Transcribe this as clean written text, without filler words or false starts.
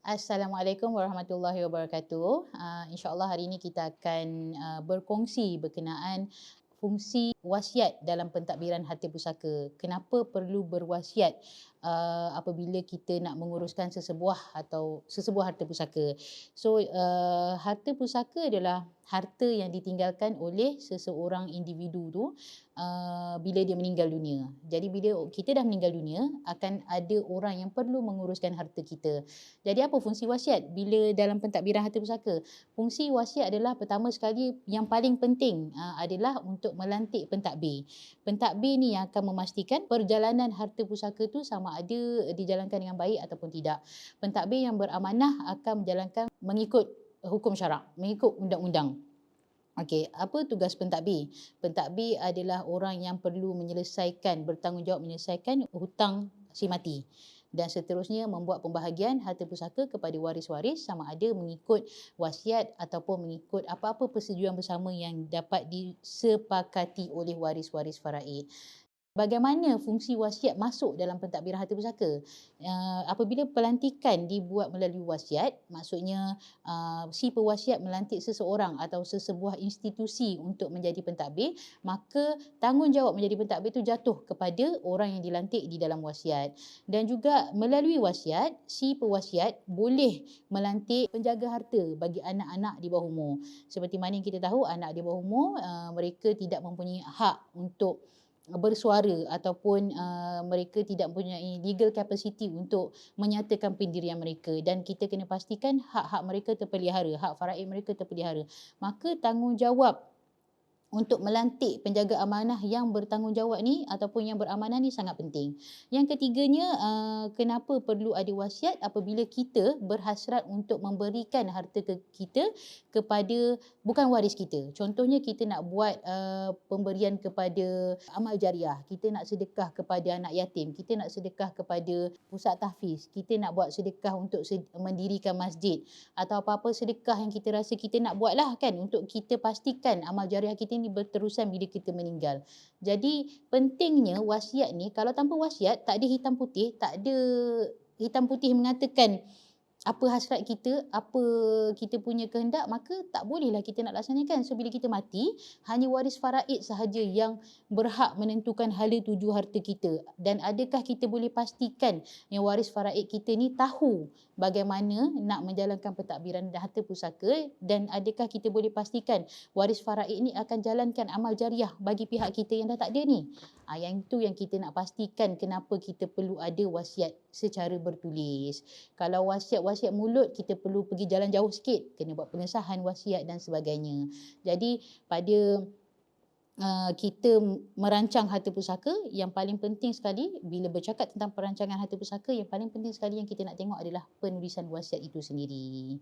Assalamualaikum warahmatullahi wabarakatuh. InsyaAllah hari ini kita akan berkongsi berkenaan fungsi wasiat dalam pentadbiran harta pusaka. Kenapa perlu berwasiat apabila kita nak menguruskan sesebuah harta pusaka. So, harta pusaka adalah harta yang ditinggalkan oleh seseorang individu tu bila dia meninggal dunia. Jadi bila kita dah meninggal dunia, akan ada orang yang perlu menguruskan harta kita. Jadi apa fungsi wasiat bila dalam pentadbiran harta pusaka? Fungsi wasiat adalah pertama sekali yang paling penting adalah untuk melantik pentadbir. Pentadbir ni yang akan memastikan perjalanan harta pusaka tu sama ada dijalankan dengan baik ataupun tidak. Pentadbir yang beramanah akan menjalankan mengikut hukum syarak, mengikut undang-undang. Okey, apa tugas pentadbir? Pentadbir adalah orang yang perlu bertanggungjawab menyelesaikan hutang si mati dan seterusnya membuat pembahagian harta pusaka kepada waris-waris sama ada mengikut wasiat ataupun mengikut apa-apa persetujuan bersama yang dapat disepakati oleh waris-waris faraid. Bagaimana fungsi wasiat masuk dalam pentadbiran harta pusaka? Apabila pelantikan dibuat melalui wasiat, maksudnya si pewasiat melantik seseorang atau sesebuah institusi untuk menjadi pentadbir, maka tanggungjawab menjadi pentadbir itu jatuh kepada orang yang dilantik di dalam wasiat. Dan juga melalui wasiat, si pewasiat boleh melantik penjaga harta bagi anak-anak di bawah umur. Seperti mana yang kita tahu, anak di bawah umur mereka tidak mempunyai hak untuk bersuara ataupun mereka tidak mempunyai legal capacity untuk menyatakan pendirian mereka, dan kita kena pastikan hak-hak mereka terpelihara, hak faraid mereka terpelihara. Maka tanggungjawab untuk melantik penjaga amanah yang bertanggungjawab ni ataupun yang beramanah ni sangat penting. Yang ketiganya, kenapa perlu ada wasiat? Apabila kita berhasrat untuk memberikan harta kita kepada bukan waris kita. Contohnya kita nak buat pemberian kepada amal jariah, kita nak sedekah kepada anak yatim, kita nak sedekah kepada pusat tahfiz, kita nak buat sedekah untuk mendirikan masjid atau apa-apa sedekah yang kita rasa kita nak buat lah kan, untuk kita pastikan amal jariah kita ni berterusan bila kita meninggal. Jadi pentingnya wasiat ni, kalau tanpa wasiat tak ada hitam putih, tak ada hitam putih mengatakan apa hasrat kita, apa kita punya kehendak, maka tak bolehlah kita nak laksanakan. So bila kita mati, hanya waris faraid sahaja yang berhak menentukan hala tuju harta kita. Dan adakah kita boleh pastikan yang waris faraid kita ni tahu bagaimana nak menjalankan pentadbiran harta pusaka, dan adakah kita boleh pastikan waris faraid ni akan jalankan amal jariah bagi pihak kita yang dah tak ada ni. Yang itu yang kita nak pastikan kenapa kita perlu ada wasiat secara bertulis. Kalau wasiat mulut, kita perlu pergi jalan jauh sikit, kena buat pengesahan wasiat dan sebagainya. Jadi pada kita merancang harta pusaka, yang paling penting sekali bila bercakap tentang perancangan harta pusaka, yang paling penting sekali yang kita nak tengok adalah penulisan wasiat itu sendiri.